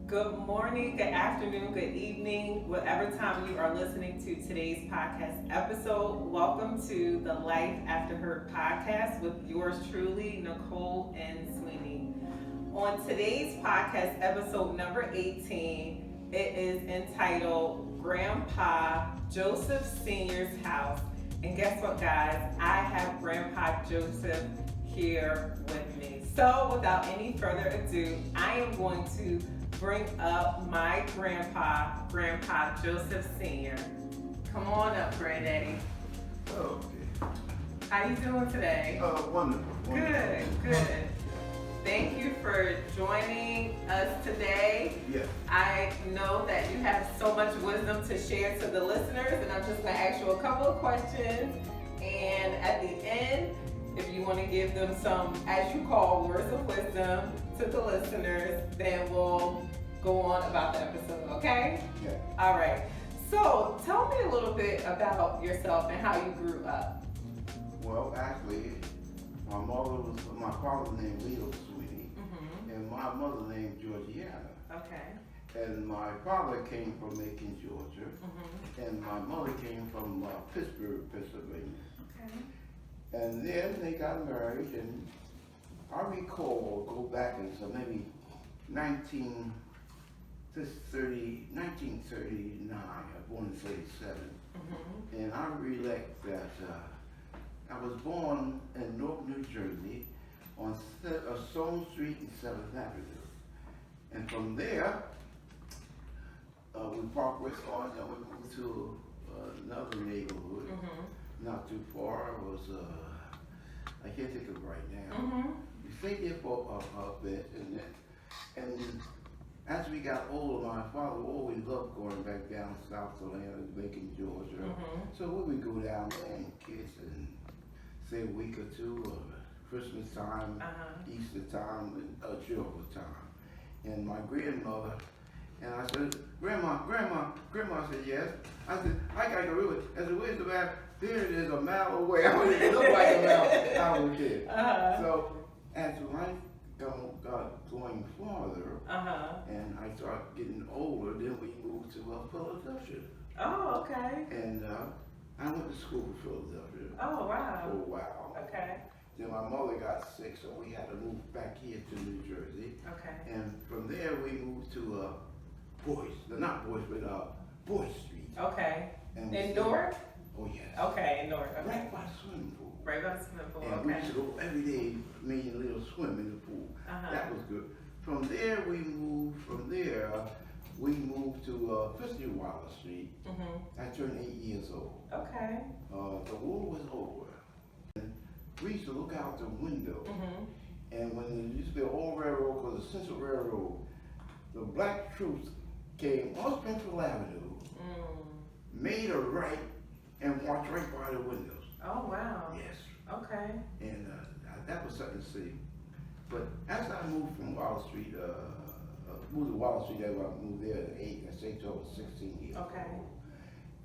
Good morning, good afternoon, good evening, whatever time you are listening to today's podcast episode. Welcome to the Life After Her podcast with yours truly, Nicole and Sweeney. On today's podcast episode number 18, it is entitled Grandpa Joseph Sr.'s House. And guess what, guys? I have Grandpa Joseph here with me. So, without any further ado, I am going to bring up my Grandpa Joseph Sr. Come on up, Granddaddy. Okay. How you doing today? Wonderful. Good. Thank you for joining us today. Yes. I know that you have so much wisdom to share to the listeners, and I'm just going to ask you a couple of questions. And at the end, if you want to give them some, as you call, words of wisdom to the listeners, then we'll go on about the episode, okay? Yeah. All right. So tell me a little bit about yourself and how you grew up. Well, actually, my father named Leo Sweeney, and my mother named Georgiana. Okay. And my father came from Macon, Georgia, and my mother came from Pittsburgh, Pennsylvania. Okay. And then they got married, and I recall, go back into maybe 1939, I was born in 37. And I recollect that I was born in Newark, New Jersey, on Stone Street and 7th Avenue. And from there, we parked west on, and we moved to another neighborhood, not too far. It was, I can't think of it right now. We stayed there for a bit, and as we got older, my father always loved going back down south to land, Macon, Georgia. So we would go down there and kiss and stay a week or two, Christmas time, Easter time, and Joker time. And my grandmother, and I said, Grandma said, yes. I said, I gotta go with it. I said, where's the map? There it is, a mile away. I didn't look like a mile. I was there. So as life got going farther, and I started getting older, then we moved to Philadelphia. Oh, okay. And I went to school in Philadelphia. Oh, wow. For a while. Okay. Then my mother got sick, so we had to move back here to New Jersey. Okay. And from there we moved to Boyce Street. Okay. And In Newark? Oh yes. Okay, in Newark. Okay. Right by the swimming pool. Right by the swimming pool. And we used to go every day, me and Leo swim in the pool. That was good. From there we moved to Christian Waller Street. I turned 8 years old. Okay. The war was over. And we used to look out the window. And when there used to be an old railroad called the Central Railroad, the black troops came on Springfield Avenue, made a right, and walked right by the windows. Oh, wow. Yes. Okay. And that was something to see. But as I moved from Waller Street, moved to Waller Street, I moved there at 8, I stayed till I was 16 years old.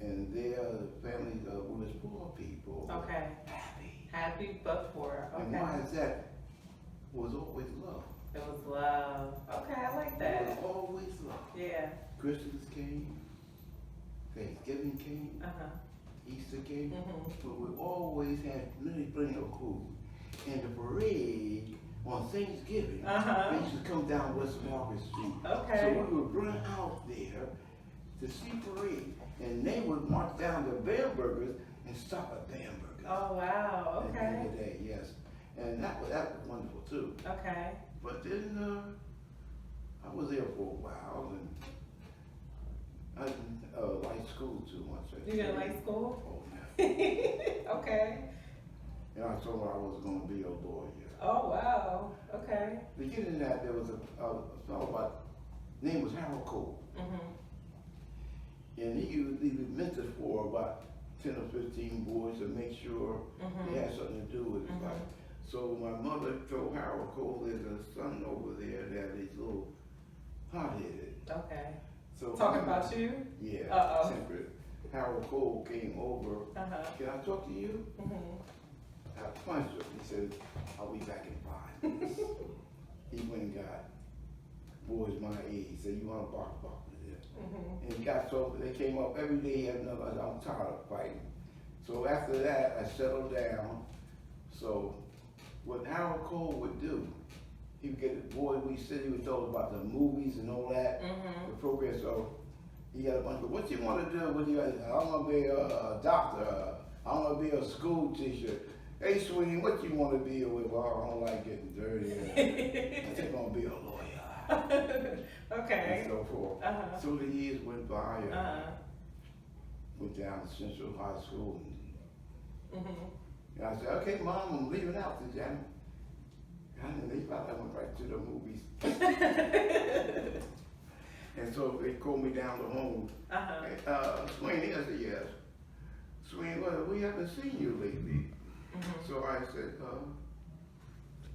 And there, the family was poor people. Okay. Happy but poor. Okay. And why is that? Was always love. It was love. Okay, I like that. It was always love. Yeah. Christmas came, Thanksgiving came, Easter came, but we always had plenty of food. And the parade on Thanksgiving, they used to come down West Market Street. Okay. So we would run out there to see parade, and they would march down to Bamberger's and stop at Bamberger's. Oh, wow. Okay. At the end of the day, yes. And that was wonderful too. Okay. But then I was there for a while, and I didn't like school too much. You didn't like school? Oh, no. Okay. And I told her I was going to be a lawyer. Oh, wow. Okay. Beginning of that, there was a fellow name was Harold Cole. And he mentored for about 10 or 15 boys to make sure they had something to do with his life. So my mother told Harold Cole there's a son over there that is a little hot-headed. Okay. So talking about you? Yeah. Temperate. Harold Cole came over. Can I talk to you? I punched him. He said, I'll be back in 5 minutes. He went and got boys my age. Said, you want to box with them. And he got so, they came up every day, he had another, I said, I'm tired of fighting. So after that, I settled down. So what Harold Cole would do, he would get the boy, we said he would tell about the movies and all that, the program. So he got a bunch of, what you want to do? What you got? I want to be a doctor. I want to be a school teacher. Hey, Sweeney, what you want to be? Well, I don't like getting dirty. I think I'm going to be a lawyer. Okay. And so forth. So the years went by. Went down to Central High School. And I said, okay, Mom, I'm leaving out today. And they thought I went right to the movies. And so they called me down to home. Sweeney, I said, yes. Sweeney, well, we haven't seen you lately. So I said,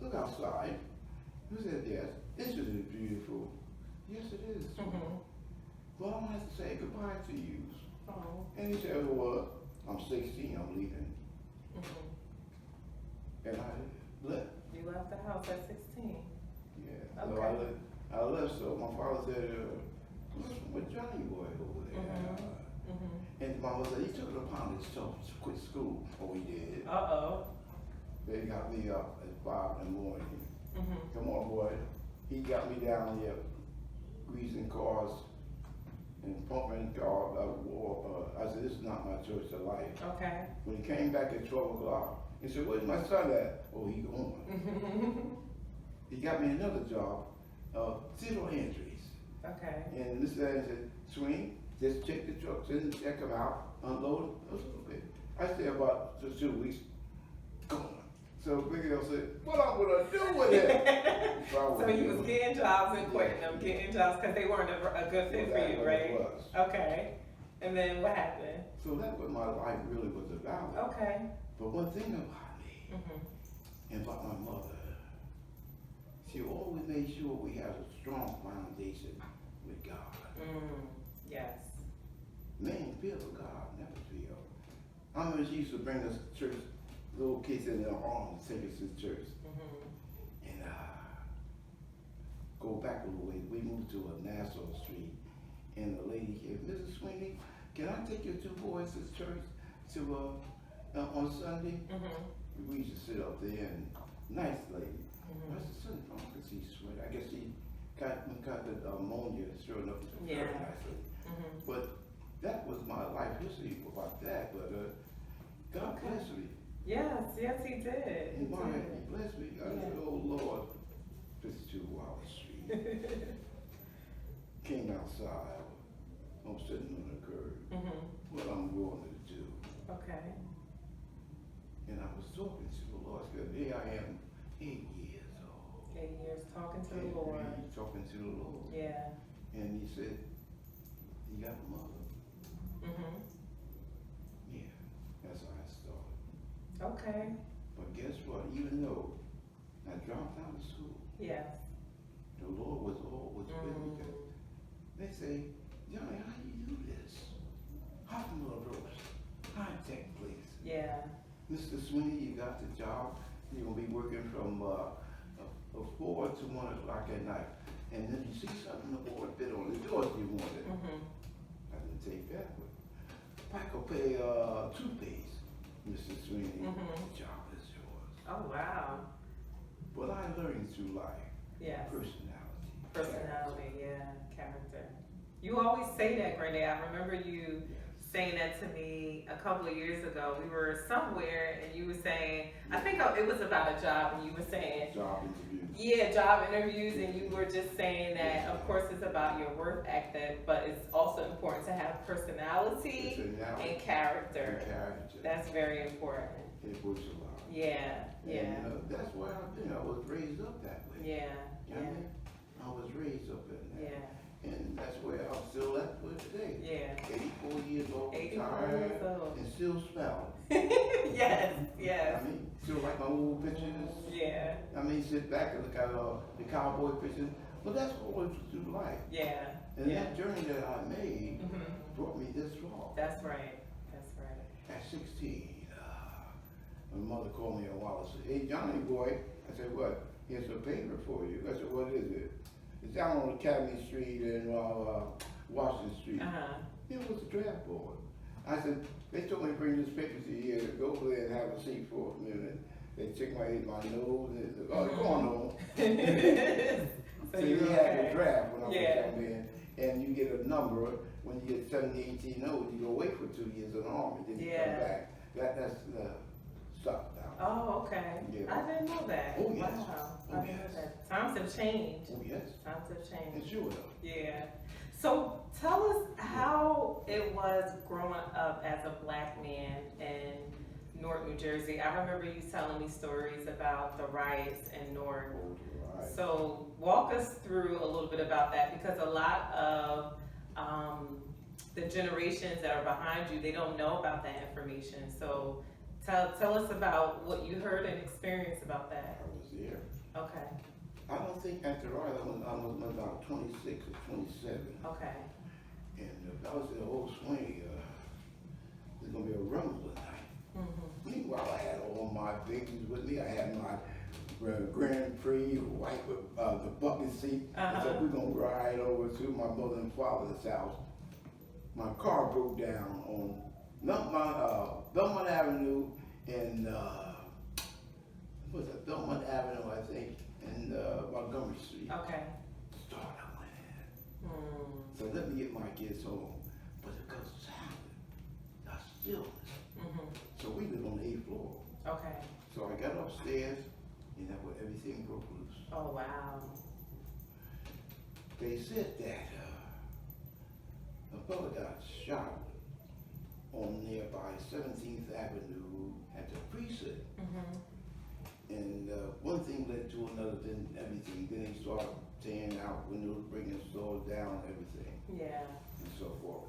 look outside. He said, yes, this is beautiful. Yes, it is. Well, I'm going to have to say goodbye to you. And he said, well, I'm 16, I'm leaving. And I left. You left the house at 16. Yeah. Okay. So I left. So my father said, listen, with Johnny boy over there. And my mother said, he took it upon himself to quit school. Oh, he did. They got me up at 5 in the morning. Come on, boy. He got me down here greasing cars and pumping cars. I said, this is not my choice of life. Okay. When he came back at 12 o'clock, he said, where's my son at? Oh, he gone. He got me another job, zero entries. Okay. And this guy said, Swing, just check the trucks in, check them out, unload them. I was okay. I stayed about 2 weeks, gone. So Big L said, what I'm gonna do with it? So you was getting jobs and quitting them, getting jobs because they weren't a good fit for you, right? It was. Okay. And then what happened? So that's what my life really was about. Okay. But one thing about me and about my mother, she always made sure we had a strong foundation with God. Yes. Man, feel God, never feel. I remember she used to bring us to church, little kids in their arms, take us to church. And go back a little way, we moved to a Nassau Street, and the lady came, Mrs. Sweeney, can I take your 2 boys to church to on Sunday? We used to sit up there, and nice lady. I said, son, I could see sweat. I guess she got the ammonia, sure enough, very nice lady. But that was my life history about that. But God bless me. Yes, he did. He blessed me. I said, oh Lord, 52 Waller Street. Came outside. I'm sitting on the curb. What I'm going to do. Okay. And I was talking to the Lord. Because here I am, 8 years old. 8 years talking to the Lord. Talking to the Lord. Yeah. And he said, you got a mother? Yeah, that's how I started. Okay. But guess what? Even though I dropped out of school, Yes. the Lord was always with me. They say, Johnny, how do you do this? Hospital ropes, high-tech place. Yeah. Mr. Sweeney, you got the job. You're going to be working from 4 to 1 o'clock at night. And then you see something the board fit on the doors you wanted. I didn't take that, but I could pay toothpaste, Mr. Sweeney. The job is yours. Oh, wow. But I learned through life. Yes. Personality. Yeah, character. You always say that, Grenade. I remember you saying that to me a couple of years ago. We were somewhere and you were saying, I think it was about a job, and you were saying Job interviews. Yeah, job interviews, and you were just saying that of course it's about your work ethic, but it's also important to have personality and character. That's very important. It works a lot. Yeah. And that's why I was raised up that way. Yeah. You know what I mean? I was raised up in that. Yeah. And that's where I'm still at with today. Yeah. 84 years old, 84 tired, years old. and still smelling. Yes. I mean, still like my old pictures. Yeah. I mean, sit back and look at the cowboy pictures. But that's what was through life. Yeah. And that journey that I made brought me this far. That's right. At 16, my mother called me a while and said, hey, Johnny boy. I said, what? Here's a paper for you. I said, what is it? It's down on Academy Street and Washington Street. It was a draft board. I said, they told me to bring this picture to you to go over there and have a seat for a minute. They took my nose and said, oh, come on. So you had the draft when I was young man, and you get a number. When you get 70, 18 0, you go away for 2 years in the army, then you come back. That's stuff now. Oh, okay. Yeah. I didn't know that. Oh, yes. Wow. Oh, I didn't know that. Times have changed. Oh, yes. Times have changed. It's sure. Yeah. So tell us how it was growing up as a black man in Newark, New Jersey. I remember you telling me stories about the riots in Newark. Right. So walk us through a little bit about that, because a lot of the generations that are behind you, they don't know about that information. So tell us about what you heard and experienced about that. I was there. Okay. I don't think after riot I was about 26 or 27. Okay. And if I was in the whole swing, there's gonna be a rumble tonight. Meanwhile, I had all my babies with me. I had my Grand Prix white with the bucket seat. I said, we're gonna ride over to my mother and father's house. My car broke down on Belmont Avenue and Belmont Avenue, I think, and Montgomery Street. Okay. Start I went in. So let me get my kids home. But it goes silent, a stillness. So we live on the 8th floor. Okay. So I got upstairs, and that's where everything broke loose. Oh, wow. They said that a fellow got shot on nearby 17th Avenue at the precinct. And one thing led to another, then everything. Then they started tearing out windows, bringing stores down, everything. Yeah. And so forth.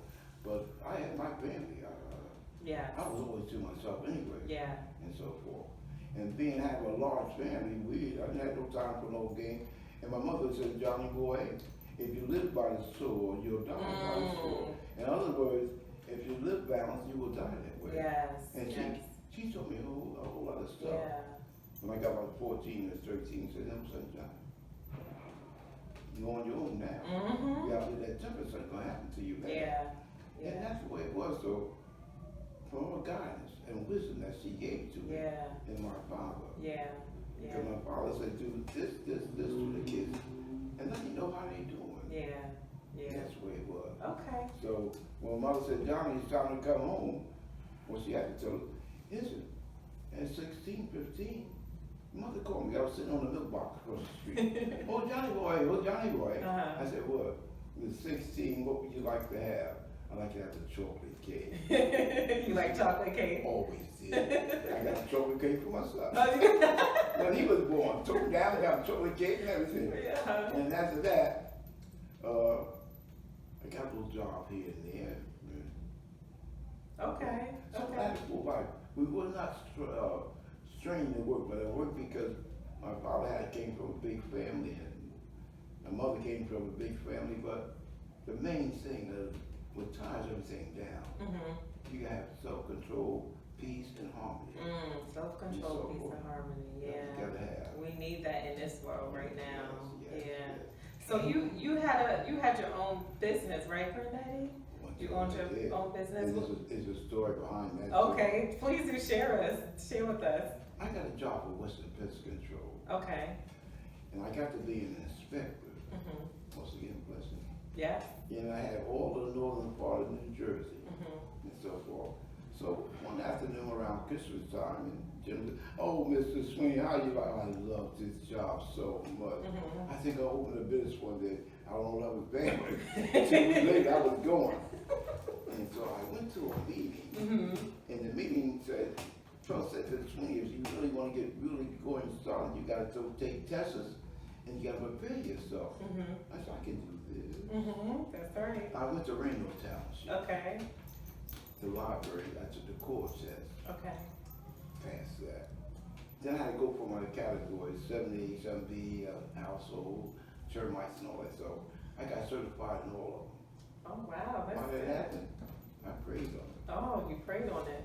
But I had my family. I was always to myself anyway. Yeah. And so forth. And being have a large family, I didn't have no time for no game. And my mother said, Johnny boy, if you live by the sword, you'll die by the sword. In other words, if you live balanced, you will die that way. Yes. And she told me a whole lot of stuff. Yeah. When I got like 14 or 13, she said, no, son, John, you're on your own now. You have to do that temper, something's going to happen to you, man. Yeah. And that's the way it was. So, for all guidance and wisdom that she gave to me and my father. Because my father said, do this to the kids, and let me know how they doing. That's the way it was. Okay. So, when mother said, Johnny, it's time to come home, well, she had to tell her, listen, at 16, 15, mother called me. I was sitting on the milk box across the street. Oh, Johnny boy. I said, what? With 16, what would you like to have? I like to have the chocolate cake. You like chocolate cake? Always did. I got a chocolate cake for myself. When he was born, took him down, got a chocolate cake and everything. And after that, I got a little job here and there. Okay. So I had a full life. We were not strained to work, but I worked because my father came from a big family and my mother came from a big family, but the main thing what ties everything down, you gotta have self-control, peace, and harmony. Self-control, peace, and harmony. You gotta have. We need that in this world right now. Yes. So you had your own business, right, Granddaddy? You owned your own business? There's a story behind that. Okay, please do share with us. I got a job with Western Pest Control. Okay. And I got to be an inspector. Once again, blessing. Yeah. And I had all the northern part of New Jersey and so forth. So one afternoon around Christmas time, and Jim said, oh, Mr. Sweeney, how you like? I love this job so much. I think I'll open a business one day. I don't know what I was paying, but 2 weeks later I was going. And so I went to a meeting, and the meeting said, Trump said to the Sweeney, if you really want to get really going started, you got to take tests and you got to prepare yourself. I said, I can do this. That's right. I went to Rainbow Township. Okay. The library, I took the core test. Okay. Passed that. Then I had to go for my categories, 7A, 7B, household, termites and all that. So I got certified in all of them. Oh, wow. That's Why good. that happened? I prayed on it. Oh, you prayed on it.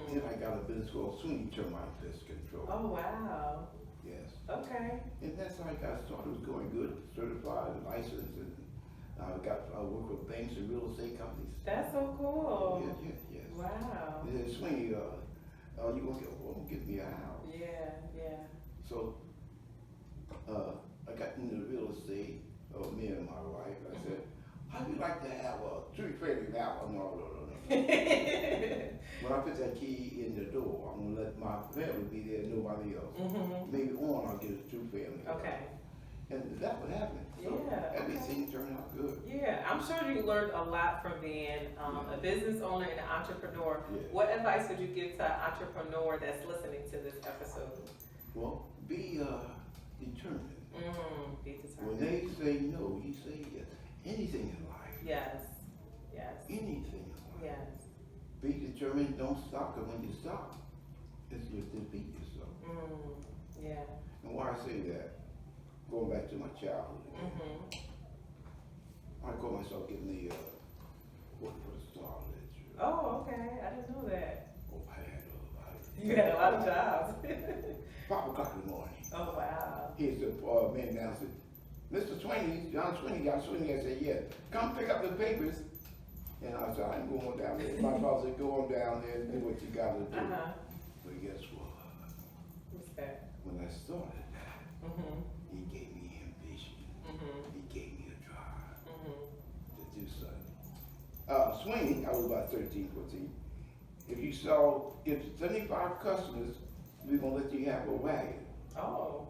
Then I got a business called Sweeney Termite Pest Control. Oh, wow. Yes. Okay. And that's how I got started. It was going good, certified, licensed, and I work with banks and real estate companies. That's so cool. Yes. Wow. And then Sweeney, you gonna give me a house. Yeah. So, I got into real estate, me and my wife. I said, how do you like to have a three-family house? No. When I put that key in the door, I'm gonna let my family be there, nobody else. Maybe I'll get a two-family. Okay. And that would happen. So everything turned out good. Yeah, I'm sure you learned a lot from being a business owner and an entrepreneur. Yeah. What advice would you give to an entrepreneur that's listening to this episode? Well, be determined. Be determined. When they say no, you say yes. Anything in life. Yes. Anything in life. Yes. Be determined, don't stop, because when you stop, it's just defeat yourself. Yeah. And why I say that, going back to my childhood again, I call myself getting the working for the Star Ledger. Oh, okay. I didn't know that. Oh, I had a lot. You had a lot of jobs. 5 o'clock in the morning. Oh, wow. Here's the man down said, Mr. Sweeney, John Sweeney. I said, yeah, come pick up the papers. And I said, I'm going down there. My father said, go on down there and do what you got to do. But guess what? What's that? When I started that, he gave me ambition. He gave me a drive to do something. Sweeney, I was about 13, 14. If you get 75 customers, we're going to let you have a wagon. Oh,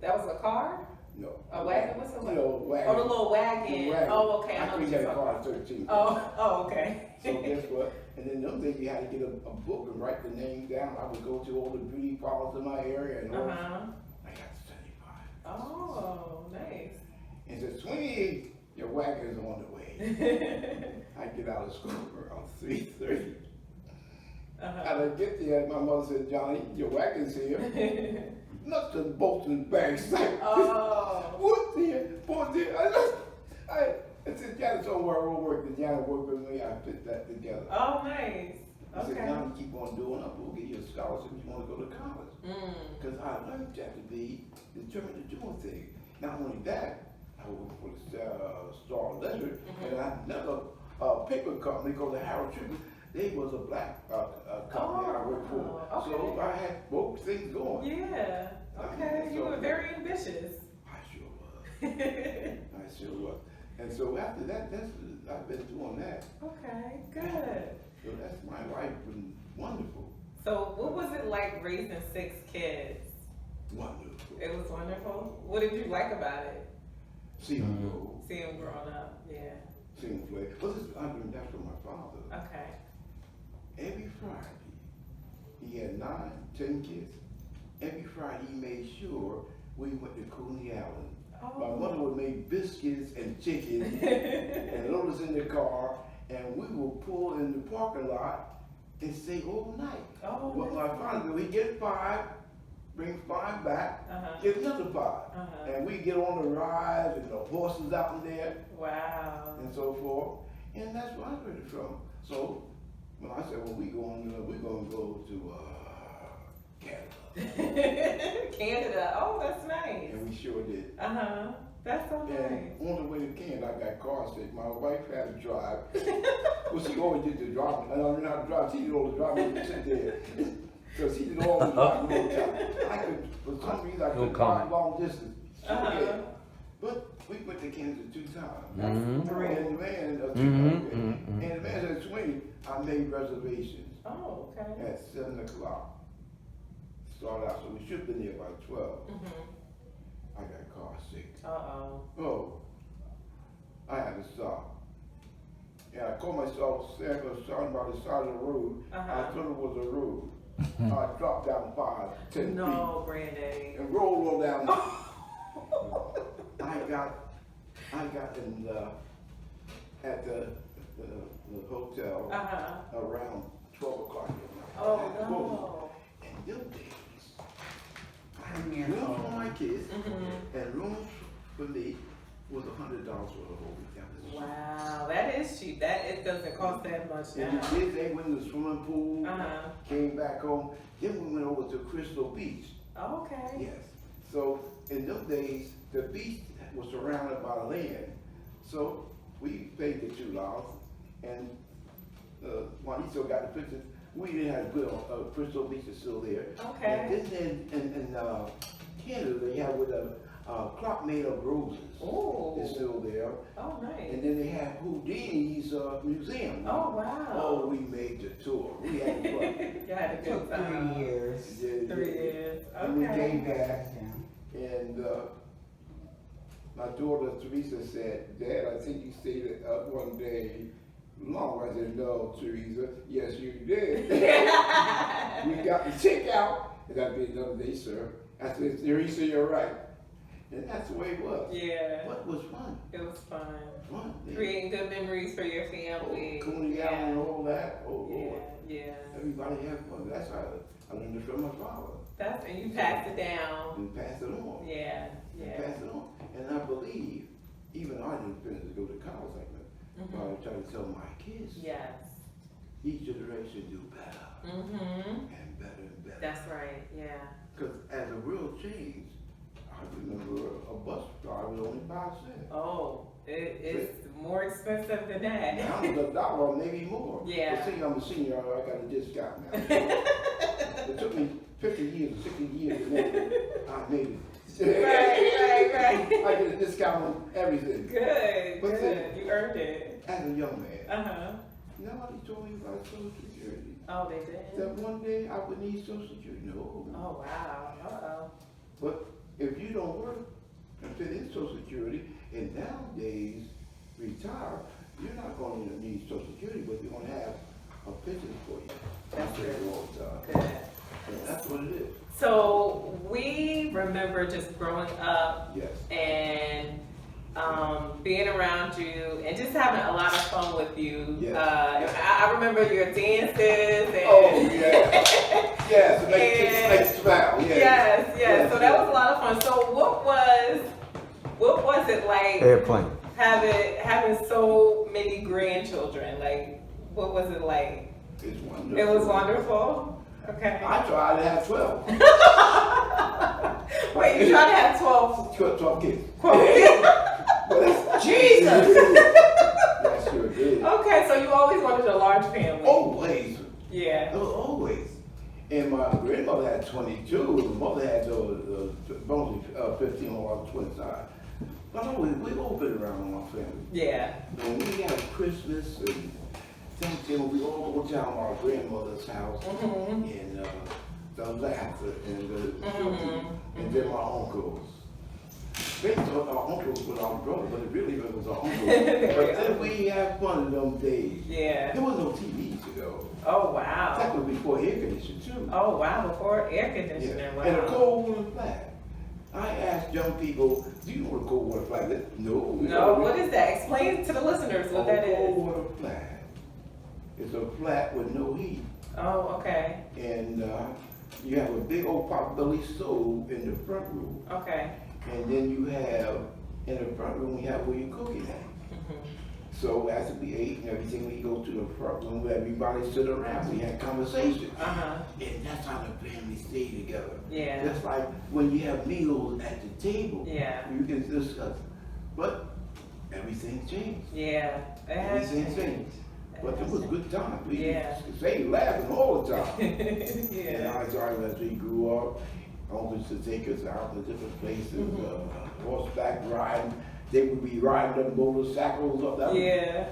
that was a car? No. A wagon? What's a wagon? Wagon. Oh, the little wagon. Oh, okay. I couldn't get a car at 13. Oh, okay. So guess what? And then them days you had to get a book and write the names down. I would go to all the beauty parlors in my area and all. I got 75. Oh, nice. And said, Sweeney, your wagon is on the way. I get out of school around 3:30. And I get there, my mother said, Johnny, your wagon's here. Nuts and bolts and bags. What the? I said, Janet told me where I work. The Janet worked with me. I put that together. Oh, nice. I said, now you keep on doing it. We'll get you a scholarship if you want to go to college. Because I learned that to be determined to do a thing. Not only that, I worked for the Star Ledger, and I another paper company called the Harold Tribune. They was a black company I worked for. So I had both things going. Yeah. Okay. You were very ambitious. I sure was. And so after that, I've been doing that. Okay, good. So that's my life been wonderful. So what was it like raising 6 kids? Wonderful. It was wonderful. What did you like about it? See them grow. See them growing up, yeah. See them play. Well, I learned that from my father. Okay. Every Friday, he had 9, 10 kids. Every Friday, he made sure we went to Coney Island. My mother would make biscuits and chicken and load us in the car, and we would pull in the parking lot and stay all night. What my father did, we get 5, bring 5 back, get another 5. And we get on the rides and the horses out in there. Wow. And so forth. And that's where I heard it from. So when I said, well, we're going to go to Canada. Canada. Oh, that's nice. And we sure did. That's so nice. And on the way to Canada, I got car sick. My wife had to drive. Well, she always did the driving. I don't know how to drive. She did all the driving. Sit there. So she did all the driving all the time. I could, for some reason, I could drive long distance. But we went to Canada 2 times. And the man said, Sweeney, I made reservations. Oh, okay. At 7 o'clock. Started out, so we should have been there by 12. I got car sick. Oh, I had to stop. Yeah, I called myself starting by the side of the road. I thought it was a road. I dropped down 5, 10 feet. No, Brandy. And rolled on down. I got in at the hotel around 12 o'clock at night. Oh, no. And them days, I had rooms for my kids and rooms for me was $100 for the whole week. Wow, that is cheap. It doesn't cost that much now. And the kids, they went to the swimming pool, came back home. Then we went over to Crystal Beach. Okay. Yes. So in those days, the beach was surrounded by land. So we paid the $2, and Juanito got the pictures. We didn't have good on Crystal Beach is still there. Okay. And then in Canada, they have with a clock made of roses. Oh. It's still there. Oh, nice. And then they have Houdini's museum. Oh, wow. Oh, we made the tour. We had fun. You had a good Took time. 3 years. Yeah, 3 years. And we Okay. came back. Yeah. And my daughter Teresa said, "Dad, I think you stayed up one day long." I said, "No, Teresa. Yes, you did." We got the check out. And that'd be another day, sir. I said, "Teresa, you're right." And that's the way it was. Yeah. But it was fun. It was fun. Fun. Creating good memories for your family. Coney Island and all that. Oh, Yeah. Lord. Yeah. Everybody had fun. That's how I learned it from my father. And you passed it down. And pass it on. Yeah. And Yeah. pass it on. And I believe, even I didn't finish to go to college like that. But I try to tell my kids, Yes. each generation do better Mm-hmm. and better and better. That's right. Yeah. Because as the world changed, I remember a bus ride was only 5 cents. Oh, it's more expensive than that. Now it's $1, maybe more. Yeah. But see, I'm a senior, I got a discount now. It took me 50 years, 60 years to make it. I made it. Right. I get a discount on everything. Good. But Good. You earned it. As a young man, Uh-huh. nobody told me about Social Security. Oh, they did? That one day I would need Social Security. No. Oh, wow. Uh-oh. But if you don't work and fit in Social Security, and nowadays retire, you're not going to need Social Security, but you're going to have a pension for you. That's good. Good. And that's what it is. So we remember just growing up Yes. and being around you and just having a lot of fun with you. Yes. I remember your dances and Oh, yeah. Yes, it makes you smile. Yes. So that was a lot of fun. So what was it like Airplane. having so many grandchildren? Like, what was it like? It's wonderful. It was wonderful. Okay. I tried to have 12. Wait, you tried to have 12? 12 kids. 12 kids? Well, that's Jesus. Yes, sure did. Okay, so you always wanted a large family. Always. Yeah. It was always. And my grandmother had 22, and my mother had mostly 15 on our twin side. But always, we all been around in our family. Yeah. And we had Christmas and Thanksgiving, we all go down to our grandmother's house and the laughter and the shooting, and then my uncles. They thought our uncles were our brother, but it really was our uncle. But then we had fun in them days. Yeah. There was no TV ago. Oh, wow. That was before air conditioning too. Oh, wow, before air conditioning. Yeah. Wow. And a cold water flag. I asked young people, do you know what a cold water flag is? No. No, what is that? Explain to the listeners what that A cold is. water flag. It's a flat with no heat. Oh, okay. And you have a big old potbelly stove in the front room. Okay. And then you have, in the front room, you have where you're cooking at. So after we ate and everything, we go to the front room where everybody sit around. We had conversations. Uh-huh. And that's how the family stayed together. Yeah. Just like when you have meals at the table, Yeah. you can discuss. But everything changed. Yeah. It has Everything changed. But it was good times. We stayed laughing all the time. And Yeah. I started as we grew up, uncles to take us out to different places, horseback riding. They would be riding them motorcycles up that. Yeah.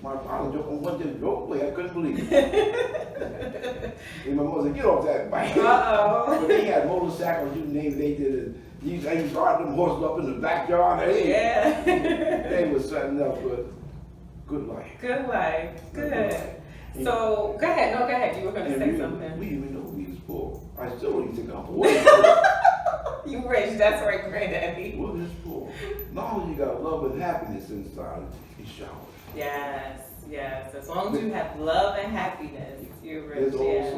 My father joked on one day, away, I couldn't believe it. And my mother said, get off that bike. Uh-oh. But they had motorcycles, you name it, they did it. They used to ride them horses up in the backyard. Yeah. They was setting up for good life. Good life. Good. So, go ahead. No, go ahead. You were going to say something. We didn't even know we was poor. I still don't even think I'm poor. You rich. That's right, Granddaddy. What is poor? Not only you got love and happiness inside, it's showered. Yes. As long as you have love and happiness, you're rich. It's all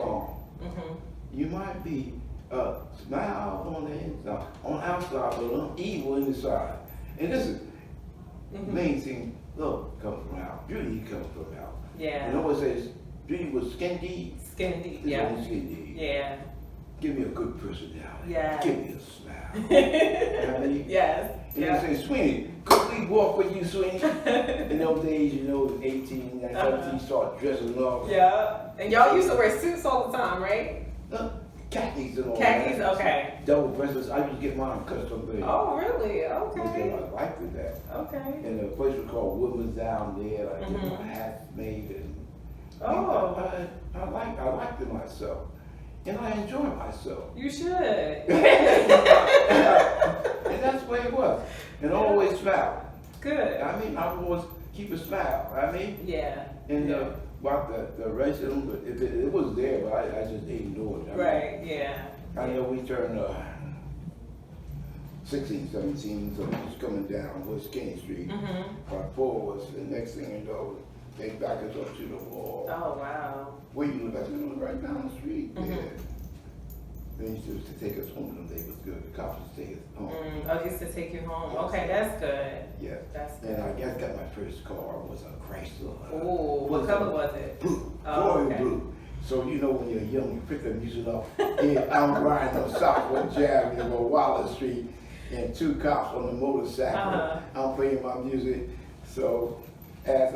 song. Mm-hmm. You might be smile on the inside, on the outside, but evil inside. And this is main thing. Love comes from out. Beauty comes from out. Yeah. And always says beauty was skin deep. Skin deep. It's Yeah. only skin deep. Yeah. give me a good personality. Yes. Give me a smile. I mean, Yes. and you say, Sweeney, could we walk with you, Sweeney? In those days, you know, 18, 17, start dressing up. Yeah. And y'all used to wear suits all the time, right? Khakis and all Khakis, that. okay. Double breasted. I used to get mine custom made. Oh, really? Because Okay. I liked that. Okay. And the place was called Woodman's down there. I get Mhm. my hats made and Oh. I liked it myself. And I enjoy myself. You should. And that's the way it was. And always smile. Good. I mean, I always keep a smile. I mean, Yeah. and about the racism, but it was there, but I just ignored it. I mean, Right, yeah. I know we turned 16, 17, so it was coming down West King Street. Mm-hmm. About 4 of us, and next thing you know, they back us up to the wall. Oh, wow. Where you live? I said, "Oh, right down the street." Mhm. Yeah. They used to take us home, and they was good. The cops used to take us home. Oh, they used to take you home. Okay, that's good. Yeah. That's good. And I guess got my first car was a Chrysler. Oh, what color was it? Blue. Oh, Royal okay. blue. So you know when you're young, you pick the music up. And I'm riding on Southwood Avenue on Wallace Street, and 2 cops on the motorcycle. Uh-huh. I'm playing my music. So as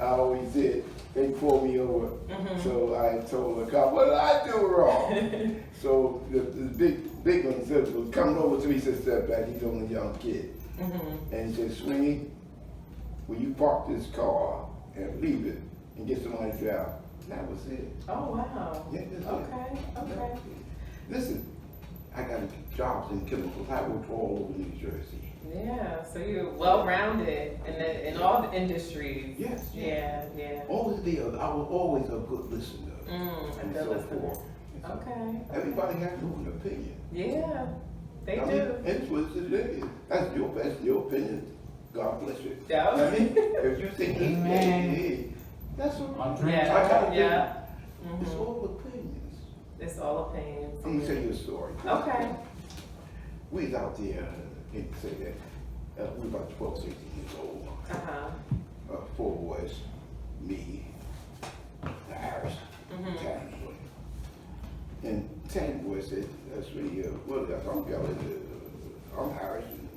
I always did, they pulled me over. Mhm. So I told the cop, "What did I do wrong?" So the big one said, was coming over to me. He said, "Step back." He's only a young kid. Mm-hmm. And he said, "Sweeney, will you park this car and leave it and get somebody to drive?" That was it. Oh, wow. Yeah, that's Okay, okay. Listen, I got jobs in chemicals. I worked all over New Jersey. Yeah, so you're well-rounded in all the industries. Yes. Yeah, yeah. I was always a good listener. A And good so listener. forth. And so Okay. Everybody has their own opinion. Yeah, they I do. mean, it's what it is. That's your opinion. God bless you. Yeah. I mean, if you think this, Amen. hey, that's all right. Yeah, I got yeah. It's Mhm. all opinions. It's all opinions. Let me tell you a story. Okay. We was out there, and say that, we were about 12, 13 years old. Uh-huh. 4 boys, me, the Harris, Mhm. Tanny boy. And Tanny boy said, "That's really, well, that's I'm I'm Harris, and,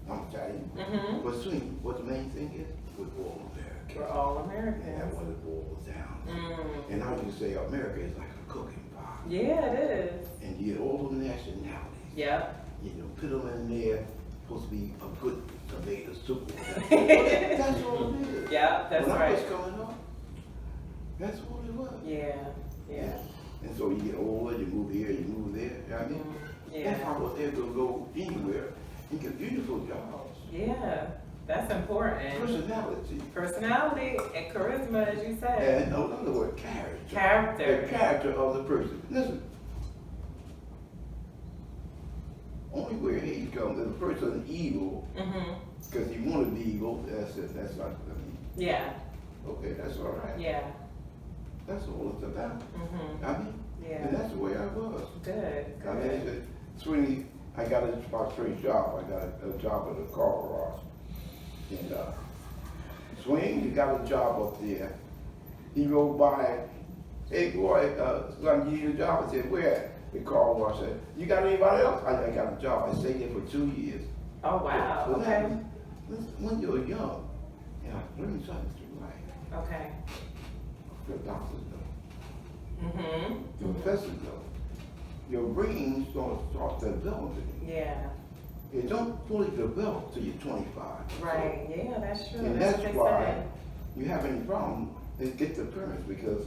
I'm Italian." Mhm. But soon, what the main thing is, we're all Americans. We're all And that's Americans. what it boils down. Mm. And I would say America is like a cooking pot. Yeah, it is. And you get all the nationalities. Yep. You know, put them in there, supposed to be a good tomato soup. That's all it is. Yeah, that's when I was right. coming up, that's all it was. Yeah, yeah. And so you get older, you move here, you move there. You know what I mean? Yeah. That's how I was able to go anywhere and get beautiful jobs. Yeah, that's important. Personality. Personality and charisma, as you said. And another word, character. Character. The character of the person. Listen. Only where hate comes, if a person is evil, Mm-hmm. because he want to be evil, that's it. That's not, Yeah, okay, that's all right. yeah. That's all it's about. Mm-hmm. I mean, Yeah. and that's the way I was. Good, I mean, good. it's Sweeney, I got my first job. I got a job at a car wash. And Sweeney, you got a job up there. He rode by, "Hey boy, son, you need a job?" I said, "Where at?" The car wash said, "You got anybody else?" I got a job. I stayed there for 2 years. Oh, wow, So okay. when you're young, and I learned something through life. Okay. The doctors know. Mm-hmm. The professors know. Your brain's gonna start developing. Yeah, It don't fully develop till you're 25. right. Yeah, that's true. And That's that's what why they you have any problem, is get the parents, because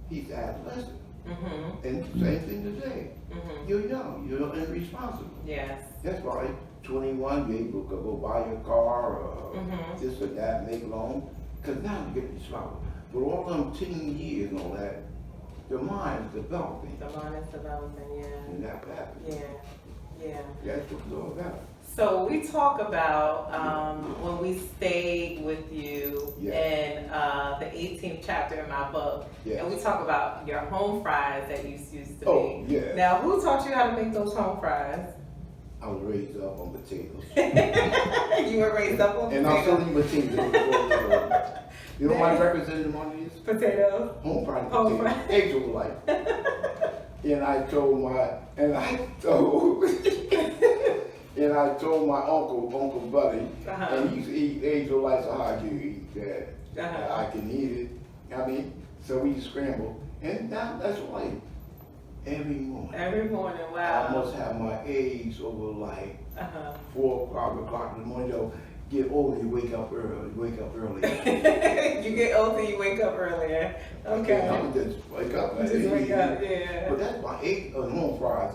he's adolescent. say. Mm-hmm. And same thing today. Mm-hmm. You're young, you're irresponsible. Yes. That's why 21, you're able to go buy your car or Mhm. this or that, make loan, because now you get responsible. But all them teen years and all that, the mind is developing. The mind is developing, yeah. And that happens. Yeah, yeah. That's what it's all about. So we talk about when we stayed with you Yeah. in the 18th chapter in my book, Yes. and we talk about your home fries that you used to Oh, make. yeah. Now, who taught you how to make those home fries? I was raised up on potatoes. You were raised up on And I'll show potatoes. you potatoes. You know my breakfast in the morning is? Potatoes. Home fried Home potatoes. fried. Eggs over life. and I told my Uncle Buddy, and he ate so like, so how you eat that? I can eat it. I mean, so we scramble, and that's like every morning. Every morning, wow. I must have my eggs over like 4 o'clock in the morning. Though, get older, you wake up early. You get older, you wake up earlier. Okay. I just wake up. Yeah. But that's my egg home fries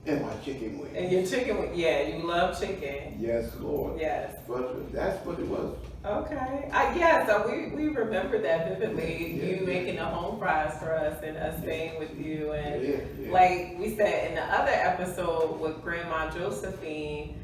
and my chicken wings. And your chicken wings, yeah, you love chicken. Yes, Lord. Yes. But that's what it was. Okay. So we remember that vividly. You making the home fries for us and us staying with you. And like we said in the other episode with Grandma Josephine,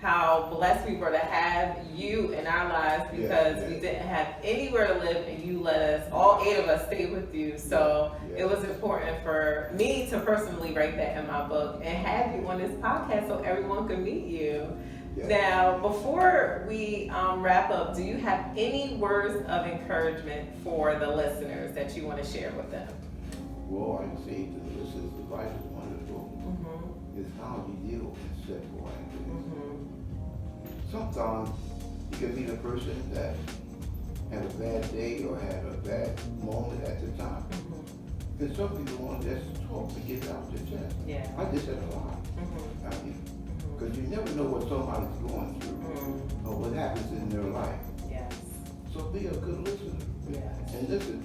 how blessed we were to have you in our lives because we didn't have anywhere to live and you let us, all 8 of us, stay with you. So it was important for me to personally write that in my book and have you on this podcast so everyone could meet you. Now, before we wrap up, do you have any words of encouragement for the listeners that you want to share with them? Well, I can say to the listeners, the life is wonderful. It's how you deal with simple activities. Sometimes you can meet a person that had a bad day or had a bad moment at the time. And some people want to just talk to get out their chest. I did that a lot. I mean, because you never know what somebody's going through or what happens in their life. So be a good listener. And listen,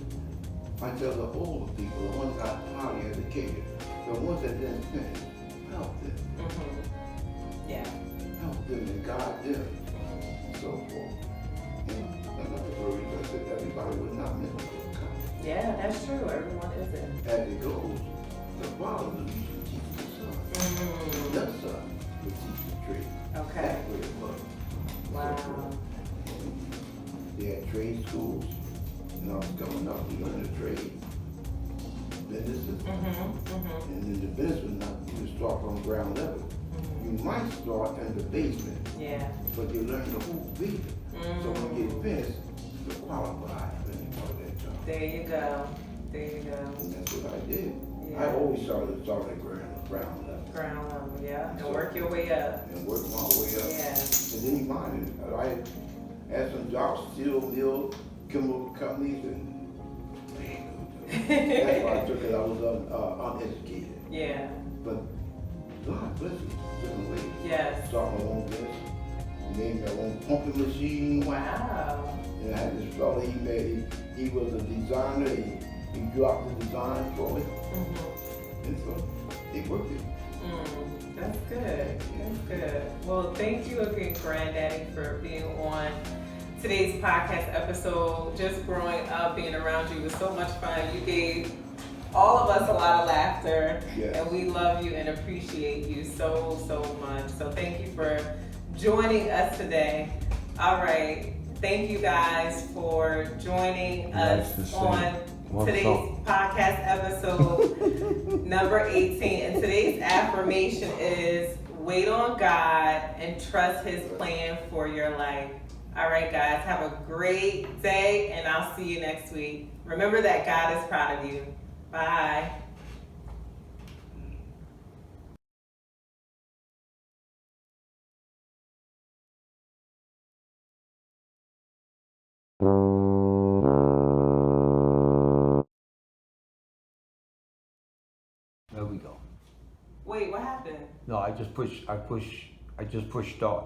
I tell the older people, the ones that are highly educated, the ones that didn't finish, help them. Help them and guide them and so forth. And another word I said, everybody was not meant to come. Yeah, that's true. Everyone isn't. As it goes, the father will usually teach the son. The son will teach the trade. Okay. That's what it was. Wow. They had trade schools, and I was coming up to learn a trade. Businesses. And then the business was not, you would start from ground level. You might start in the basement, but you learn the whole business. So when you get finished, you're qualified for any part of that job. There you go. And that's what I did. I always started at ground level. Ground level, and work your way up. And work my way up. And then you mind it. I had some jobs, steel mill, chemical companies, and that's why I took it. I was uneducated. But God bless me different ways. Start my own business. Made my own pumping machine. Wow. And I had this fella, he was a designer. He dropped the design for it. And so they worked it. That's good. Well, thank you again, Granddaddy, for being on today's podcast episode. Just growing up, being around you was so much fun. You gave all of us a lot of laughter, and we love you and appreciate you so much. So thank you for joining us today. All right. Thank you guys for joining us on today's podcast episode number 18. And today's affirmation is wait on God and trust His plan for your life. All right, guys, have a great day, and I'll see you next week. Remember that God is proud of you. Bye. There we go. Wait, what happened? No, I just push start.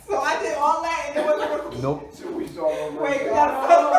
So I did all that and it wasn't. Nope. So we saw Wait, we gotta